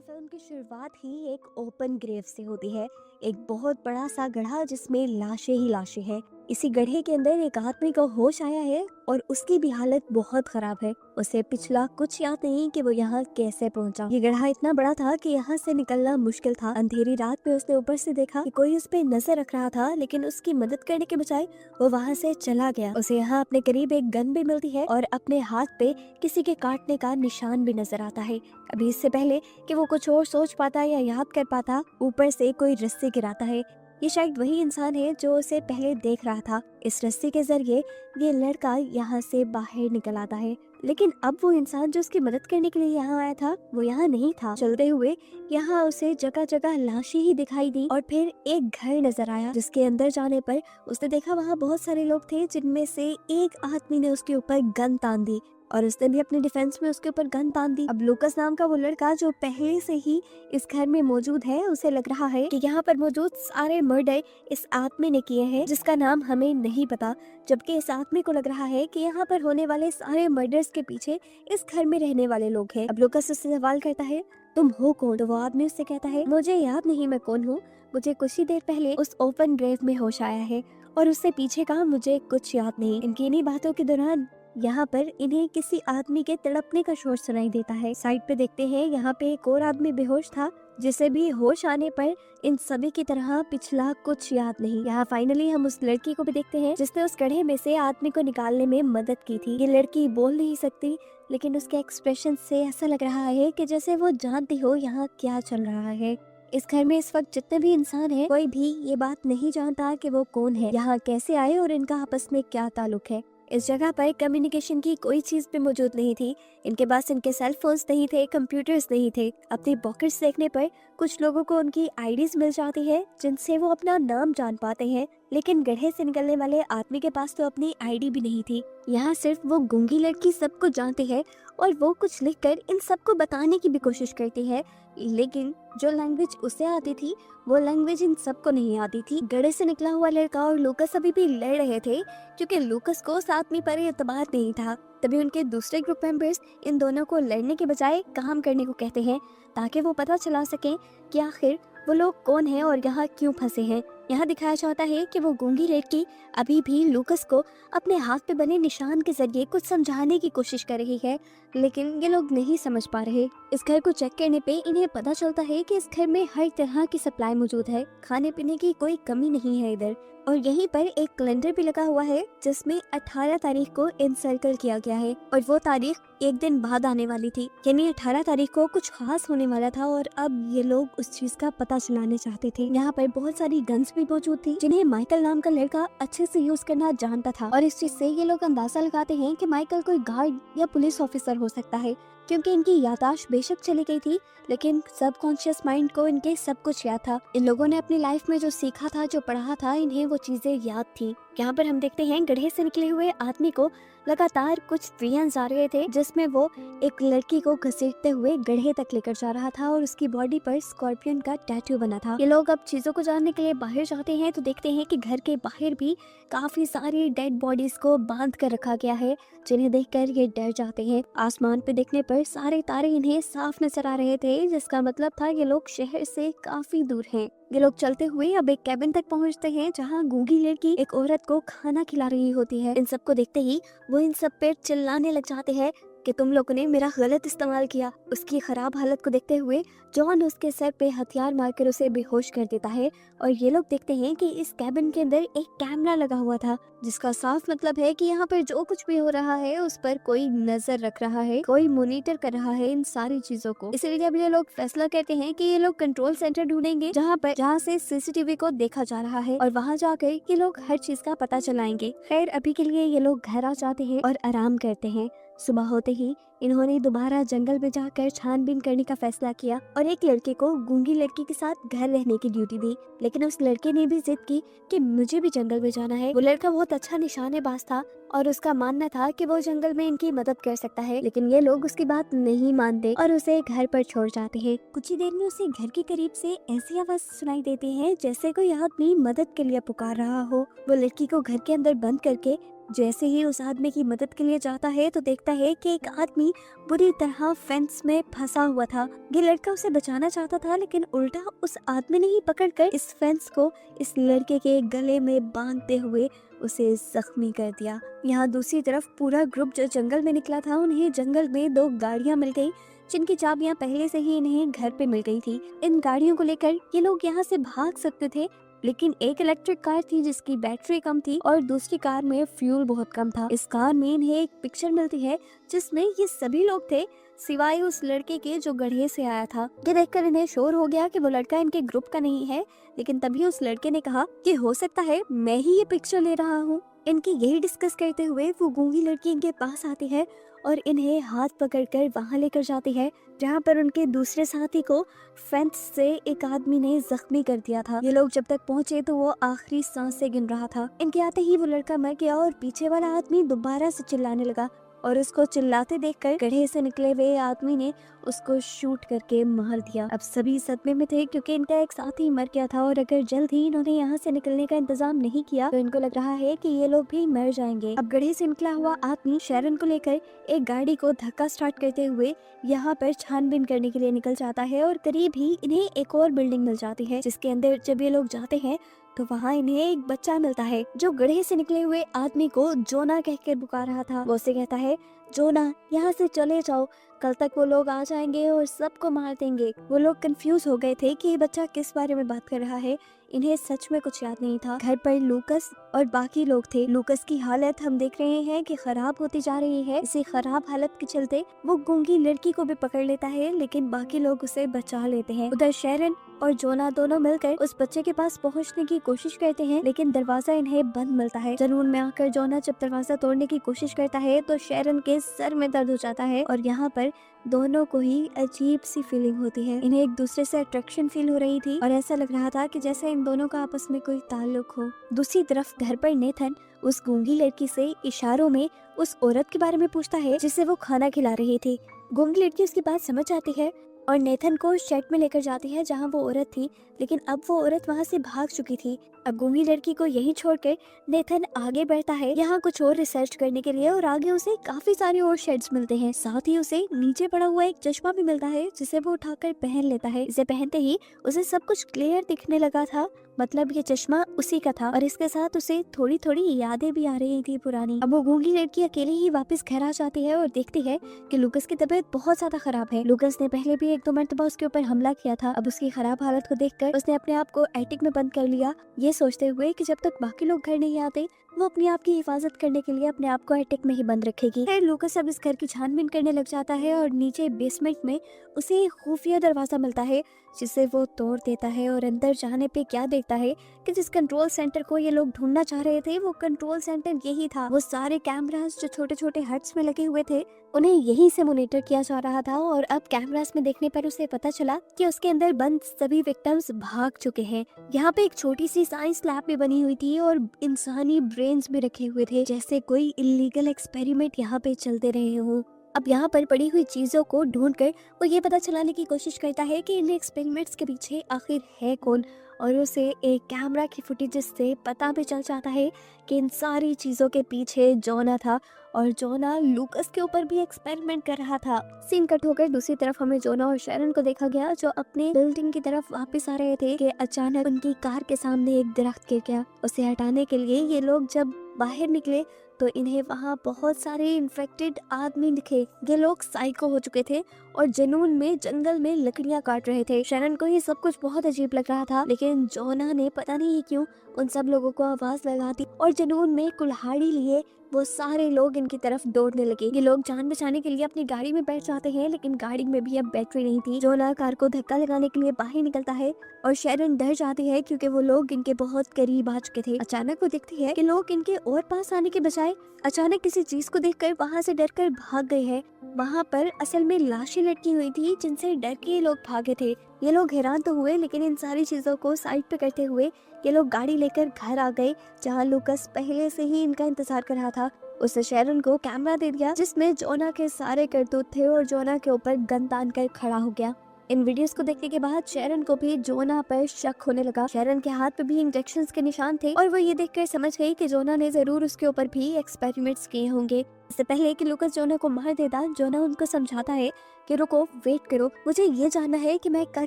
तो फिल्म की शुरुआत ही एक ओपन ग्रेव से होती है। एक बहुत बड़ा सा गड्ढा जिसमें लाशें ही लाशें हैं। इसी गड्ढे के अंदर एक आदमी को होश आया है और उसकी भी हालत बहुत खराब है। उसे पिछला कुछ याद नहीं कि वो यहाँ कैसे पहुंचा। ये गड्ढा इतना बड़ा था कि यहाँ से निकलना मुश्किल था। अंधेरी रात में उसने ऊपर से देखा कि कोई उस पे नजर रख रहा था, लेकिन उसकी मदद करने के बजाय वो वहाँ से चला गया। उसे यहाँ अपने करीब एक गन भी मिलती है और अपने हाथ पे किसी के काटने का निशान भी नजर आता है। अभी इससे पहले कि वो कुछ और सोच पाता या याद कर पाता, ऊपर से कोई रस्सी गिराता है। ये शायद वही इंसान है जो उसे पहले देख रहा था। इस रस्सी के जरिए ये लड़का यहाँ से बाहर निकल आता है, लेकिन अब वो इंसान जो उसकी मदद करने के लिए यहाँ आया था वो यहाँ नहीं था। चलते हुए यहाँ उसे जगह जगह लाशें ही दिखाई दी और फिर एक घर नजर आया, जिसके अंदर जाने पर उसने देखा वहाँ बहुत सारे लोग थे, जिनमें से एक आदमी ने उसके ऊपर गन तान दी और उसने भी अपने डिफेंस में उसके ऊपर गन तान दी। अब लूकस नाम का वो लड़का जो पहले से ही इस घर में मौजूद है, उसे लग रहा है कि यहाँ पर मौजूद सारे मर्डर इस आदमी ने किए हैं, जिसका नाम हमें नहीं पता। जबकि इस आदमी को लग रहा है कि यहाँ पर होने वाले सारे मर्डर्स के पीछे इस घर में रहने वाले लोग हैं। अब लूकस उससे सवाल करता है, तुम हो कौन? तो वो आदमी उससे कहता है, मुझे याद नहीं मैं कौन हूँ। मुझे कुछ ही देर पहले उस ओपन ग्रेव में होश आया है और उससे पीछे का मुझे कुछ याद नहीं। इनकी इन्हीं बातों के दौरान यहाँ पर इन्हें किसी आदमी के तड़पने का शोर सुनाई देता है। साइड पे देखते हैं, यहाँ पे एक और आदमी बेहोश था, जिसे भी होश आने पर इन सभी की तरह पिछला कुछ याद नहीं। यहाँ फाइनली हम उस लड़की को भी देखते हैं जिसने उस गड्ढे में से आदमी को निकालने में मदद की थी। ये लड़की बोल नहीं सकती, लेकिन उसके एक्सप्रेशन से ऐसा लग रहा है कि जैसे वो जानती हो यहाँ क्या चल रहा है। इस घर में इस वक्त जितने भी इंसान हैं, कोई भी ये बात नहीं जानता कि वो कौन है, यहाँ कैसे आए और इनका आपस में क्या ताल्लुक है। इस जगह पर कम्युनिकेशन की कोई चीज भी मौजूद नहीं थी। इनके पास इनके सेल फोन्स नहीं थे, कंप्यूटर्स नहीं थे। अपनी पॉकेट्स देखने पर कुछ लोगों को उनकी आईडीज मिल जाती है, जिनसे वो अपना नाम जान पाते हैं, लेकिन गड्ढे से निकलने वाले आदमी के पास तो अपनी आईडी भी नहीं थी। यहाँ सिर्फ वो गूंगी लड़की सबको जानती है और वो कुछ लिखकर इन सबको बताने की भी कोशिश करती है, लेकिन जो लैंग्वेज उसे आती थी वो लैंग्वेज इन सबको नहीं आती थी। गड्ढे से निकला हुआ लड़का और लूकस अभी भी लड़ रहे थे, क्योंकि लूकस को उस आदमी पर एतबार नहीं था। तभी उनके दूसरे ग्रुप मेंबर्स इन दोनों को लड़ने के बजाय काम करने को कहते हैं, ताकि वो पता चला सके कि आखिर वो लोग कौन हैं और यहाँ क्यों फंसे हैं। यहाँ दिखाया चाहता है कि वो गूंगी लड़की अभी भी लूकस को अपने हाथ पे बने निशान के जरिए कुछ समझाने की कोशिश कर रही है, लेकिन ये लोग नहीं समझ पा रहे। इस घर को चेक करने पे इन्हें पता चलता है कि इस घर में हर तरह की सप्लाई मौजूद है, खाने पीने की कोई कमी नहीं है इधर। और यहीं पर एक कैलेंडर भी लगा हुआ है, जिसमें 18 तारीख को इनसर्कल किया गया है और वो तारीख एक दिन बाद आने वाली थी, यानी 18 तारीख को कुछ खास होने वाला था और अब ये लोग उस चीज का पता चलाने चाहते थे। यहाँ पर बहुत सारी गन्स भी मौजूद थी, जिन्हें माइकल नाम का लड़का अच्छे से यूज करना जानता था, और इस चीज से ये लोग अंदाजा लगाते हैं कि माइकल कोई गार्ड या पुलिस ऑफिसर हो सकता है, क्योंकि इनकी याददाश्त बेशक चली गई थी, लेकिन सबकॉन्शियस माइंड को इनके सब कुछ याद था। इन लोगों ने अपनी लाइफ में जो सीखा था, जो पढ़ा था, इन्हें वो चीजें याद थी। यहाँ पर हम देखते हैं गड्ढे से निकले हुए आदमी को लगातार कुछ विजन्स आ रहे थे, जिसमें वो एक लड़की को घसीटते हुए गड्ढे तक लेकर जा रहा था और उसकी बॉडी पर स्कॉर्पियन का टैटू बना था। ये लोग अब चीजों को जानने के लिए बाहर जाते हैं तो देखते हैं कि घर के बाहर भी काफी सारी डेड बॉडीज को बांध कर रखा गया है, जिन्हें देखकर ये डर जाते हैं। आसमान पे देखने पर सारे तारे इन्हें साफ नजर आ रहे थे, जिसका मतलब था ये लोग शहर से काफी दूर हैं। ये लोग चलते हुए अब एक कैबिन तक पहुंचते हैं, जहां गूंगी लड़की एक औरत को खाना खिला रही होती है। इन सबको देखते ही वो इन सब पे चिल्लाने लग जाते हैं कि तुम लोगों ने मेरा गलत इस्तेमाल किया। उसकी खराब हालत को देखते हुए जॉन उसके सर पे हथियार मारकर उसे बेहोश कर देता है और ये लोग देखते हैं कि इस कैबिन के अंदर एक कैमरा लगा हुआ था, जिसका साफ मतलब है कि यहाँ पर जो कुछ भी हो रहा है उस पर कोई नजर रख रहा है, कोई मॉनिटर कर रहा है इन सारी चीजों को। इसलिए अब ये लोग फैसला करते हैं कि ये लोग कंट्रोल सेंटर ढूंढेंगे, जहाँ से सीसीटीवी को देखा जा रहा है, और वहाँ जाकर ये लोग हर चीज का पता चलाएंगे। खैर अभी के लिए ये लोग घर आ जाते हैं और आराम करते हैं। सुबह होते ही इन्होंने दोबारा जंगल में जाकर छानबीन करने का फैसला किया और एक लड़के को गूंगी लड़की के साथ घर रहने की ड्यूटी दी, लेकिन उस लड़के ने भी जिद की कि मुझे भी जंगल में जाना है। वो लड़का बहुत अच्छा निशानेबाज था और उसका मानना था कि वो जंगल में इनकी मदद कर सकता है, लेकिन ये लोग उसकी बात नहीं मानते और उसे घर पर छोड़ जाते हैं। कुछ ही देर में उसे घर के करीब से ऐसी आवाज सुनाई देती है जैसे कोई आदमी मदद के लिए पुकार रहा हो। वो लड़की को घर के अंदर बंद करके जैसे ही उस आदमी की मदद के लिए जाता है तो देखता है कि एक आदमी बुरी तरह फेंस में फंसा हुआ था। ये लड़का उसे बचाना चाहता था, लेकिन उल्टा उस आदमी ने ही पकड़कर इस फेंस को इस लड़के के गले में बांधते हुए उसे जख्मी कर दिया। यहाँ दूसरी तरफ पूरा ग्रुप जो जंगल में निकला था, उन्हें जंगल में 2 गाड़ियां मिल गई जिनकी चाबियां पहले से ही इन्हें घर पे मिल गई थी। इन गाड़ियों को लेकर ये लोग यहाँ से भाग सकते थे, लेकिन एक इलेक्ट्रिक कार थी जिसकी बैटरी कम थी और दूसरी कार में फ्यूल बहुत कम था। इस कार में इन्हें एक पिक्चर मिलती है जिसमें ये सभी लोग थे सिवाय उस लड़के के जो गड्ढे से आया था। ये देखकर इन्हें शोर हो गया कि वो लड़का इनके ग्रुप का नहीं है, लेकिन तभी उस लड़के ने कहा कि हो सकता है मैं ही ये पिक्चर ले रहा हूँ। इनकी यही डिस्कस करते हुए वो गूंगी लड़की इनके पास आती है और इन्हें हाथ पकड़कर वहां लेकर जाती है जहाँ पर उनके दूसरे साथी को फेंस से एक आदमी ने जख्मी कर दिया था। ये लोग जब तक पहुंचे तो वो आखिरी सांस से गिन रहा था। इनके आते ही वो लड़का मर गया और पीछे वाला आदमी दोबारा से चिल्लाने लगा और उसको चिल्लाते देखकर गड्ढे से निकले हुए आदमी ने उसको शूट करके मार दिया। अब सभी सदमे में थे क्योंकि इनका एक साथी मर गया था और अगर जल्द ही इन्होंने यहाँ से निकलने का इंतजाम नहीं किया तो इनको लग रहा है कि ये लोग भी मर जाएंगे। अब गड्ढे से निकला हुआ आदमी शैरन को लेकर एक गाड़ी को धक्का स्टार्ट करते हुए यहाँ पर छानबीन करने के लिए निकल जाता है और करीब ही इन्हें एक और बिल्डिंग मिल जाती है जिसके अंदर जब ये लोग जाते हैं तो वहाँ इन्हें एक बच्चा मिलता है जो गड्ढे से निकले हुए आदमी को जोना कहकर पुकार रहा था। वो उसे कहता है, जोना यहाँ से चले जाओ, कल तक वो लोग आ जाएंगे और सबको मार देंगे। वो लोग कंफ्यूज हो गए थे कि ये बच्चा किस बारे में बात कर रहा है। इन्हें सच में कुछ याद नहीं था। घर पर लूकस और बाकी लोग थे। लूकस की हालत हम देख रहे हैं कि खराब होती जा रही है। इसी खराब हालत के चलते वो गूंगी लड़की को भी पकड़ लेता है, लेकिन बाकी लोग उसे बचा लेते हैं। उधर शैरन और जोना दोनों मिलकर उस बच्चे के पास पहुंचने की कोशिश करते हैं, लेकिन दरवाजा इन्हें बंद मिलता है। जुनून में आकर जोना जब दरवाजा तोड़ने की कोशिश करता है तो शैरन के सर में दर्द हो जाता है और यहाँ पर दोनों को ही अजीब सी फीलिंग होती है। इन्हें एक दूसरे से अट्रैक्शन फील हो रही थी और ऐसा लग रहा था कि जैसे इन दोनों का आपस में कोई ताल्लुक हो। दूसरी तरफ घर पर नेथन उस गूंगी लड़की से इशारों में उस औरत के बारे में पूछता है जिसे वो खाना खिला रही थी। गूंगी लड़की उसकी बात समझ आती है और नेथन को शेड में लेकर जाती है जहाँ वो औरत थी, लेकिन अब वो औरत वहाँ से भाग चुकी थी। अब गूंगी लड़की को यहीं छोड़कर नेथन आगे बढ़ता है यहाँ कुछ और रिसर्च करने के लिए और आगे उसे काफी सारे और शेड्स मिलते हैं। साथ ही उसे नीचे पड़ा हुआ एक चश्मा भी मिलता है जिसे वो उठाकर पहन लेता है। इसे पहनते ही उसे सब कुछ क्लियर दिखने लगा था, मतलब ये चश्मा उसी का था और इसके साथ उसे थोड़ी थोड़ी यादें भी आ रही थी पुरानी। अब वो गूंगी लड़की अकेले ही वापस घर आ जाती है और देखती है कि लूकस की तबीयत बहुत ज्यादा खराब है। लूकस ने पहले भी 1-2 मरतबा उसके ऊपर हमला किया था। अब उसकी खराब हालत को देखकर उसने अपने आप को एटिक में बंद कर लिया, ये सोचते हुए कि जब तक बाकी लोग घर नहीं आते वो अपने आप की हिफाजत करने के लिए अपने आप को एटिक में ही बंद रखेगी। फिर लूकस अब इस घर की छानबीन करने लग जाता है और नीचे बेसमेंट में उसे एक खुफिया दरवाजा मिलता है जिसे वो तोड़ देता है और अंदर जाने पे क्या देखता है कि जिस कंट्रोल सेंटर को ये लोग ढूंढना चाह रहे थे वो कंट्रोल सेंटर यही था। वो सारे कैमरास जो छोटे छोटे हट्स में लगे हुए थे उन्हें यहीं से मॉनिटर किया जा रहा था और अब कैमरास में देखने पर उसे पता चला कि उसके अंदर बंद सभी विक्टिम्स भाग चुके हैं। यहाँ पे एक छोटी सी साइंस लैब भी बनी हुई थी और इंसानी ब्रेन्स भी रखे हुए थे, जैसे कोई इलीगल एक्सपेरिमेंट यहाँ पे चलते रहे हो। अब यहाँ पर पड़ी हुई चीजों को ढूंढकर वो ये पता चलाने की कोशिश करता है कि इन एक्सपेरिमेंट्स के पीछे आखिर है कौन और उसे एक कैमरा की फुटेज से पता भी चल जाता है कि इन सारी चीजों के पीछे जोना था और जोना लूकस के ऊपर भी एक्सपेरिमेंट कर रहा था। सीन कट होकर दूसरी तरफ हमें जोना और शैरन को देखा गया जो अपने बिल्डिंग की तरफ वापस आ रहे थे कि अचानक उनकी कार के सामने एक दरख्त गिर गया। उसे हटाने के लिए ये लोग जब बाहर निकले तो इन्हें वहाँ बहुत सारे इन्फेक्टेड आदमी दिखे। ये लोग साइको हो चुके थे और जुनून में जंगल में लकड़ियाँ काट रहे थे। शैरन को ये सब कुछ बहुत अजीब लग रहा था, लेकिन जोना ने पता नहीं क्यों उन सब लोगों को आवाज लगा दी और जुनून में कुल्हाड़ी लिए वो सारे लोग इनकी तरफ दौड़ने लगे। ये लोग जान बचाने के लिए अपनी गाड़ी में बैठ जाते हैं, लेकिन गाड़ी में भी अब बैटरी नहीं थी। जोना कार को धक्का लगाने के लिए बाहर निकलता है और शैरन डर जाती है क्योंकि वो लोग इनके बहुत करीब आ चुके थे। अचानक वो दिखती है कि लोग इनके और पास आने के बजाय अचानक किसी चीज को देखकर वहाँ से डरकर भाग गए हैं। वहाँ पर असल में लाशें लटकी हुई थी जिनसे डर के ये लोग भागे थे। ये लोग हैरान तो हुए, लेकिन इन सारी चीजों को साइड पे करते हुए ये लोग गाड़ी लेकर घर आ गए जहाँ लूकस पहले से ही इनका इंतजार कर रहा था। उसने शैरन को कैमरा दे दिया जिसमें जोना के सारे करतूत थे और जोना के ऊपर गन तान कर खड़ा हो गया। इन वीडियोस को देखने के बाद शेरन को भी जोना पर शक होने लगा। शेरन के हाथ पे भी इंजेक्शंस के निशान थे और वो ये देखकर समझ गई कि जोना ने जरूर उसके ऊपर भी एक्सपेरिमेंट्स किए होंगे। इससे पहले कि लूकास जोना को मार देता, जोना उनको समझाता है कि रुको, वेट करो, मुझे ये जानना है कि मैं कर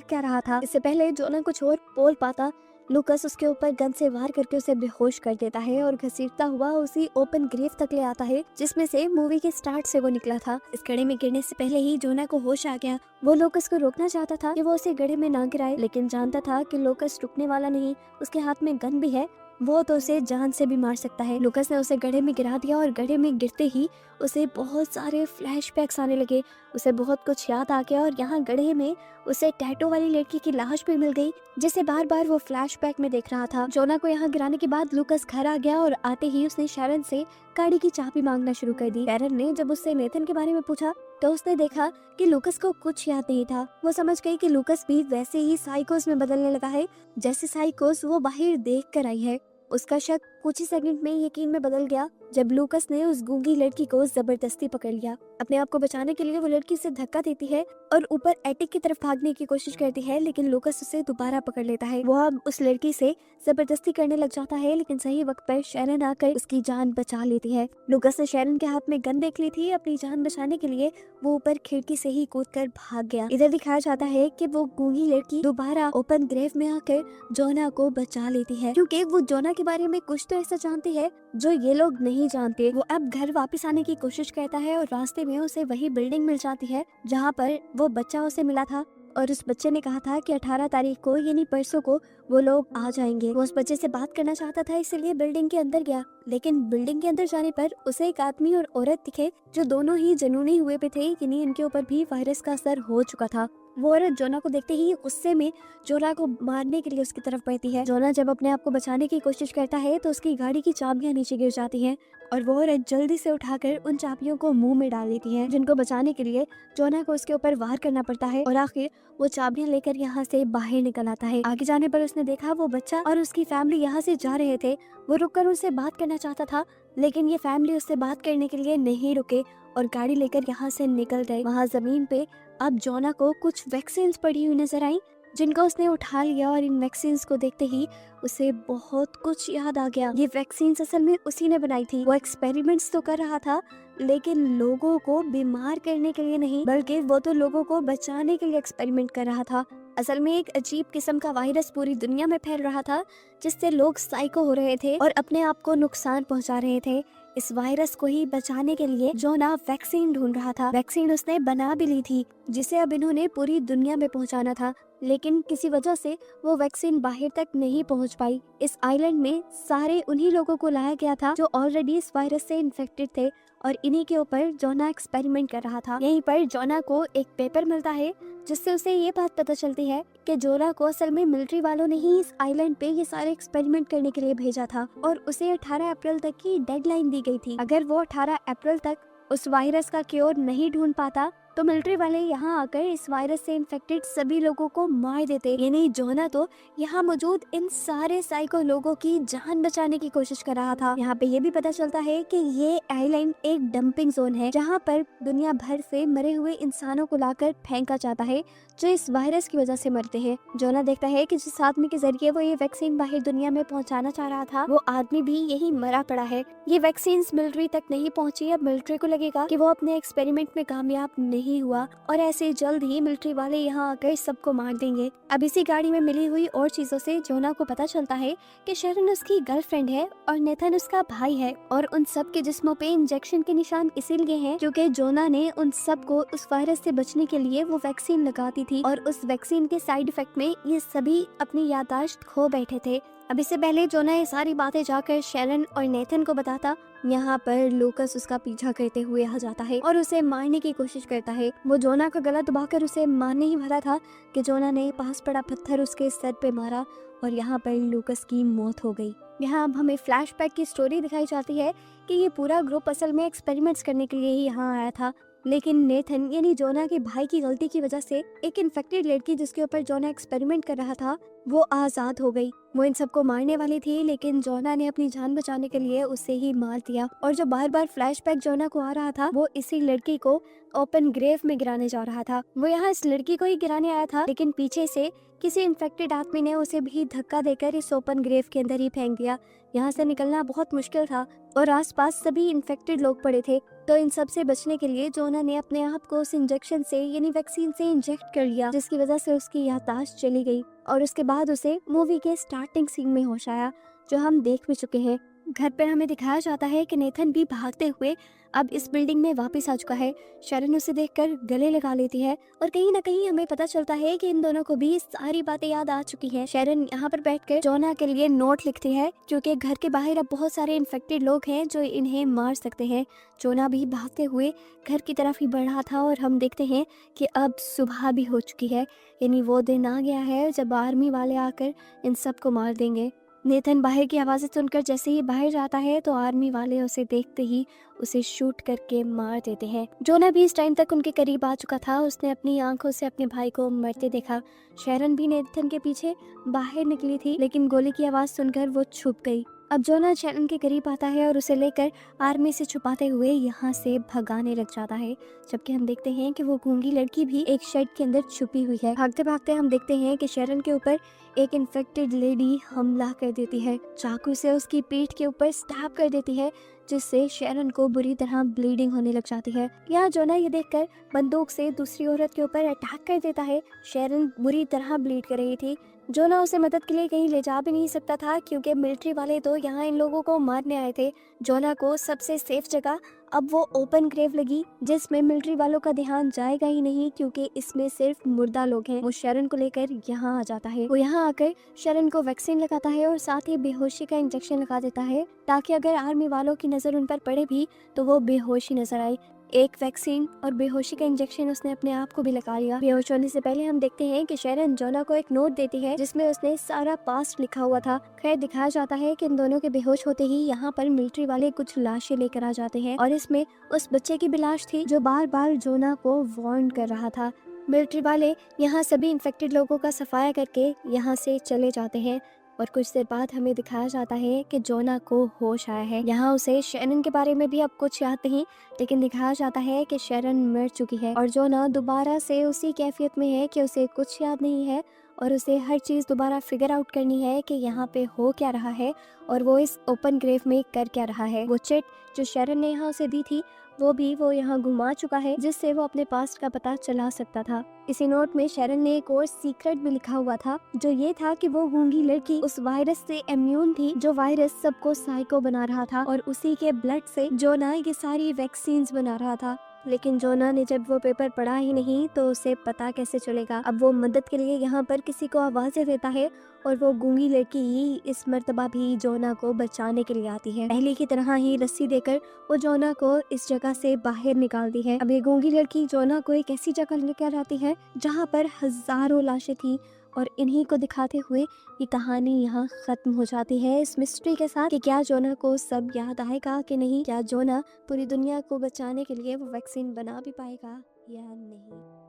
क्या रहा था। इससे पहले जोना कुछ और बोल पाता, लूकास उसके ऊपर गन से वार करके उसे बेहोश कर देता है और घसीटता हुआ उसी ओपन ग्रेव तक ले आता है जिसमें से मूवी के स्टार्ट से वो निकला था। इस गड्ढे में गिरने से पहले ही जोना को होश आ गया। वो लूकास को रोकना चाहता था कि वो उसे गड्ढे में ना गिराए, लेकिन जानता था कि लूकास रुकने वाला नहीं, उसके हाथ में गन भी है, वो तो उसे जान से भी मार सकता है। लूकास ने उसे गड्ढे में गिरा दिया और गड्ढे में गिरते ही उसे बहुत सारे फ्लैशबैक्स आने लगे। उसे बहुत कुछ याद आ गया और यहाँ गड्ढे में उसे टैटू वाली लड़की की लाश भी मिल गई जिसे बार बार वो फ्लैशबैक में देख रहा था। जोना को यहाँ गिराने के बाद लूकास घर आ गया और आते ही उसने शेरन से गाड़ी की चाबी मांगना शुरू कर दी। शेरन ने जब उससे नेथन के बारे में पूछा तो उसने देखा कि लूकास को कुछ याद नहीं था। वो समझ गई कि लूकास भी वैसे ही साइकोस में बदलने लगा है जैसे साइकोस वो बाहर देख कर आई है। उसका शक कुछ ही सेकंड में यकीन में बदल गया जब लूकास ने उस गूंगी लड़की को जबरदस्ती पकड़ लिया। अपने आप को बचाने के लिए वो लड़की से धक्का देती है और ऊपर एटिक की तरफ भागने की कोशिश करती है, लेकिन लूकास उसे दोबारा पकड़ लेता है। वो अब उस लड़की से जबरदस्ती करने लग जाता है, लेकिन सही वक्त पर शेरन आकर उसकी जान बचा लेती है। लूकास ने शेरन के हाथ में गन देख ली थी। अपनी जान बचाने के लिए वो ऊपर खिड़की से ही कूदकर भाग गया। इधर दिखाया जाता है कि वो गूंगी लड़की दोबारा ओपन ग्रेव में आकर जोना को बचा लेती है, क्योंकि वो जोना के बारे में कुछ तो ऐसा जानती है जो ये लोग नहीं जानते। वो अब घर वापस आने की कोशिश करता है और रास्ते में उसे वही बिल्डिंग मिल जाती है जहाँ पर वो बच्चा उसे मिला था और उस बच्चे ने कहा था कि 18 तारीख को यानी परसों को वो लोग आ जाएंगे। वो उस बच्चे से बात करना चाहता था, इसलिए बिल्डिंग के अंदर गया, लेकिन बिल्डिंग के अंदर जाने पर उसे एक आदमी और औरत दिखे जो दोनों ही जुनूनी हुए पे थे, यानी इनके ऊपर भी वायरस का असर हो चुका था। वो औरत जोना को देखते ही गुस्से में जोना को मारने के लिए उसकी तरफ बढ़ती है। जोना जब अपने आप को बचाने की कोशिश करता है तो उसकी गाड़ी की चाबियां नीचे गिर जाती हैं और वो औरत जल्दी से उठाकर उन चाबियों को मुंह में डाल देती है, जिनको बचाने के लिए जोना को उसके ऊपर वार करना पड़ता है और आखिर वो चाबियां लेकर यहाँ से बाहर निकल आता है। आगे जाने पर उसने देखा वो बच्चा और उसकी फैमिली यहाँ से जा रहे थे। वो रुककर उनसे बात करना चाहता था, लेकिन ये फैमिली उससे बात करने के लिए नहीं रुके और गाड़ी लेकर यहाँ से निकल गए। वहाँ जमीन पे अब जोना को कुछ वैक्सीन पड़ी हुई नजर आई जिनको उसने उठा लिया और इन वैक्सीन को देखते ही उसे बहुत कुछ याद आ गया। ये वैक्सीन असल में उसी ने बनाई थी। वो एक्सपेरिमेंट्स तो कर रहा था, लेकिन लोगों को बीमार करने के लिए नहीं, बल्कि वो तो लोगों को बचाने के लिए एक्सपेरिमेंट कर रहा था। असल में एक अजीब किस्म का वायरस पूरी दुनिया में फैल रहा था जिससे लोग साइको हो रहे थे और अपने आप को नुकसान पहुंचा रहे थे। इस वायरस को ही बचाने के लिए जोना वैक्सीन ढूंढ रहा था। वैक्सीन उसने बना भी ली थी जिसे अब इन्होंने पूरी दुनिया में पहुंचाना था, लेकिन किसी वजह से वो वैक्सीन बाहर तक नहीं पहुंच पाई। इस आइलैंड में सारे उन्हीं लोगों को लाया गया था जो ऑलरेडी इस वायरस से इन्फेक्टेड थे और इन्हीं के ऊपर जोना एक्सपेरिमेंट कर रहा था। यहीं पर जोना को एक पेपर मिलता है जिससे उसे ये बात पता चलती है कि जोना को असल में मिलिट्री वालों ने ही इस आइलैंड पे ये सारे एक्सपेरिमेंट करने के लिए भेजा था और उसे 18 अप्रैल तक की डेडलाइन दी गई थी। अगर वो 18 अप्रैल तक उस वायरस का क्योर नहीं ढूंढ पाता तो मिलिट्री वाले यहाँ आकर इस वायरस से इन्फेक्टेड सभी लोगों को मार देते। यानी जोना तो यहाँ मौजूद इन सारे साइको लोगों की जान बचाने की कोशिश कर रहा था। यहाँ पे ये भी पता चलता है कि ये आइलैंड एक डंपिंग जोन है जहाँ पर दुनिया भर से मरे हुए इंसानों को लाकर फेंका जाता है जो इस वायरस की वजह से मरते हैं। जोना देखता है कि जिस आदमी के जरिए वो ये वैक्सीन बाहर दुनिया में पहुँचाना चाह रहा था वो आदमी भी यही मरा पड़ा है। ये वैक्सीन मिलिट्री तक नहीं पहुँची। अब मिलिट्री को लगेगा कि वो अपने एक्सपेरिमेंट में कामयाब नहीं हुआ और ऐसे जल्द ही मिलिट्री वाले यहाँ आकर सबको मार देंगे। अब इसी गाड़ी में मिली हुई और चीजों से जोना को पता चलता है कि शेरन उसकी गर्लफ्रेंड है और नेथन उसका भाई है और उन सब के जिस्मों पे इंजेक्शन के निशान इसीलिए हैं क्योंकि जोना ने उन सब को उस वायरस से बचने के लिए वो वैक्सीन लगाती थी और उस वैक्सीन के साइड इफेक्ट में ये सभी अपनी याददाश्त खो बैठे थे। अब इससे पहले जोना ये सारी बातें जाकर शेरन और नेथन को बताता, यहाँ पर लूकास उसका पीछा करते हुए आ जाता है और उसे मारने की कोशिश करता है। वो जोना का गला दबाकर उसे मारने ही वाला था कि जोना ने पास पड़ा पत्थर उसके सर पे मारा और यहाँ पर लूकास की मौत हो गई। यहाँ अब हमें फ्लैशबैक की स्टोरी दिखाई जाती है कि ये पूरा ग्रुप असल में एक्सपेरिमेंट्स करने के लिए ही यहाँ आया था लेकिन नेथन यानी जोना के भाई की गलती की वजह से एक इन्फेक्टेड लड़की जिसके ऊपर जोना एक्सपेरिमेंट कर रहा था वो आजाद हो गई। वो इन सबको मारने वाली थी, लेकिन जोना ने अपनी जान बचाने के लिए उसे ही मार दिया। और जो बार बार फ्लैशबैक जोना को आ रहा था वो इसी लड़की को ओपन ग्रेव में गिराने जा रहा था। वो यहाँ इस लड़की को ही गिराने आया था, लेकिन पीछे से किसी इन्फेक्टेड आदमी ने उसे भी धक्का देकर इस ओपन ग्रेव के अंदर ही फेंक दिया। यहाँ से निकलना बहुत मुश्किल था और आसपास सभी इन्फेक्टेड लोग पड़े थे। तो इन सब से बचने के लिए जोना ने अपने आप को उस इंजेक्शन से यानी वैक्सीन से इंजेक्ट कर लिया, जिसकी वजह से उसकी याददाश्त चली गई और उसके बाद उसे मूवी के स्टार्टिंग सीन में होश आया, जो हम देख भी चुके हैं। घर पर हमें दिखाया जाता है कि नेथन भी भागते हुए अब इस बिल्डिंग में वापस आ चुका है। शरण उसे देखकर गले लगा लेती है और कहीं ना कहीं हमें पता चलता है कि इन दोनों को भी सारी बातें याद आ चुकी हैं। शरण यहाँ पर बैठकर जोना के लिए नोट लिखती है, क्योंकि घर के बाहर अब बहुत सारे इन्फेक्टेड लोग हैं जो इन्हें मार सकते हैं। जोना भी भागते हुए घर की तरफ ही बढ़ रहा था और हम देखते हैं कि अब सुबह भी हो चुकी है, यानी वो दिन आ गया है जब आर्मी वाले आकर इन सबको मार देंगे। नेथन बाहर की आवाज़ें सुनकर जैसे ही बाहर जाता है तो आर्मी वाले उसे देखते ही उसे शूट करके मार देते हैं। जोना भी इस टाइम तक उनके करीब आ चुका था, उसने अपनी आंखों से अपने भाई को मरते देखा। शरण भी नेथन के पीछे बाहर निकली थी, लेकिन गोली की आवाज़ सुनकर वो छुप गई। अब जोना शरण के करीब आता है और उसे लेकर आर्मी से छुपाते हुए यहाँ से भगाने लग जाता है, जबकि हम देखते हैं कि वो गूंगी लड़की भी एक शेड के अंदर छुपी हुई है। भागते भागते हम देखते हैं कि शरण के ऊपर एक इन्फेक्टेड लेडी हमला कर देती है, चाकू से उसकी पीठ के ऊपर स्टैब कर देती है, जिससे शरण को बुरी तरह ब्लीडिंग होने लग जाती है। यहाँ जोना ये देखकर बंदूक से दूसरी औरत के ऊपर अटैक कर देता है। शरण बुरी तरह ब्लीड कर रही थी। जोना उसे मदद के लिए कहीं ले जा भी नहीं सकता था, क्योंकि मिलिट्री वाले तो यहाँ इन लोगों को मारने आए थे। जोना को सबसे सेफ जगह अब वो ओपन ग्रेव लगी, जिसमें मिलिट्री वालों का ध्यान जाएगा ही नहीं, क्योंकि इसमें सिर्फ मुर्दा लोग हैं। वो शरण को लेकर यहाँ आ जाता है। वो यहाँ आकर शरण को वैक्सीन लगाता है और साथ ही बेहोशी का इंजेक्शन लगा देता है, ताकि अगर आर्मी वालों की नजर उन पर पड़े भी तो वो बेहोशी नजर आए। एक वैक्सीन और बेहोशी का इंजेक्शन उसने अपने आप को भी लगा लिया। बेहोश होने से पहले हम देखते हैं कि शरण जोना को एक नोट देती है, जिसमें उसने सारा पास्ट लिखा हुआ था। खैर दिखाया जाता है कि इन दोनों के बेहोश होते ही यहाँ पर मिलिट्री वाले कुछ लाशें लेकर आ जाते हैं और इसमें उस बच्चे की भी लाश थी जो बार बार जोना को वार्न कर रहा था। मिलिट्री वाले यहाँ सभी इन्फेक्टेड लोगों का सफाया करके यहाँ से चले जाते हैं और कुछ देर बाद हमें दिखाया जाता है कि जोना को होश आया है। यहाँ उसे शरण के बारे में भी अब कुछ याद नहीं, लेकिन दिखाया जाता है कि शरण मर चुकी है और जोना दोबारा से उसी कैफियत में है कि उसे कुछ याद नहीं है और उसे हर चीज़ दोबारा फिगर आउट करनी है कि यहाँ पे हो क्या रहा है और वो इस ओपन ग्रेव में कर क्या रहा है। वो चिट जो शरण ने यहाँ उसे दी थी वो यहाँ घुमा चुका है, जिससे वो अपने पास्ट का पता चला सकता था। इसी नोट में शरण ने एक और सीक्रेट भी लिखा हुआ था, जो ये था कि वो गूंगी लड़की उस वायरस से इम्यून थी, जो वायरस सबको साइको बना रहा था और उसी के ब्लड से जोना ये सारी वैक्सीन्स बना रहा था। लेकिन जोना ने जब वो पेपर पढ़ा ही नहीं तो उसे पता कैसे चलेगा। अब वो मदद के लिए यहाँ पर किसी को आवाज़ें देता है और वो गूंगी लड़की ही इस मर्तबा भी जोना को बचाने के लिए आती है। पहले की तरह ही रस्सी देकर वो जोना को इस जगह से बाहर निकालती है। अब ये गूंगी लड़की जोना को एक ऐसी जगह लेकर आती है जहाँ पर हजारों लाशें थी और इन्हीं को दिखाते हुए ये कहानी यहाँ खत्म हो जाती है, इस मिस्ट्री के साथ कि क्या जोना को सब याद आएगा कि नहीं, क्या जोना पूरी दुनिया को बचाने के लिए वो वैक्सीन बना भी पाएगा या नहीं।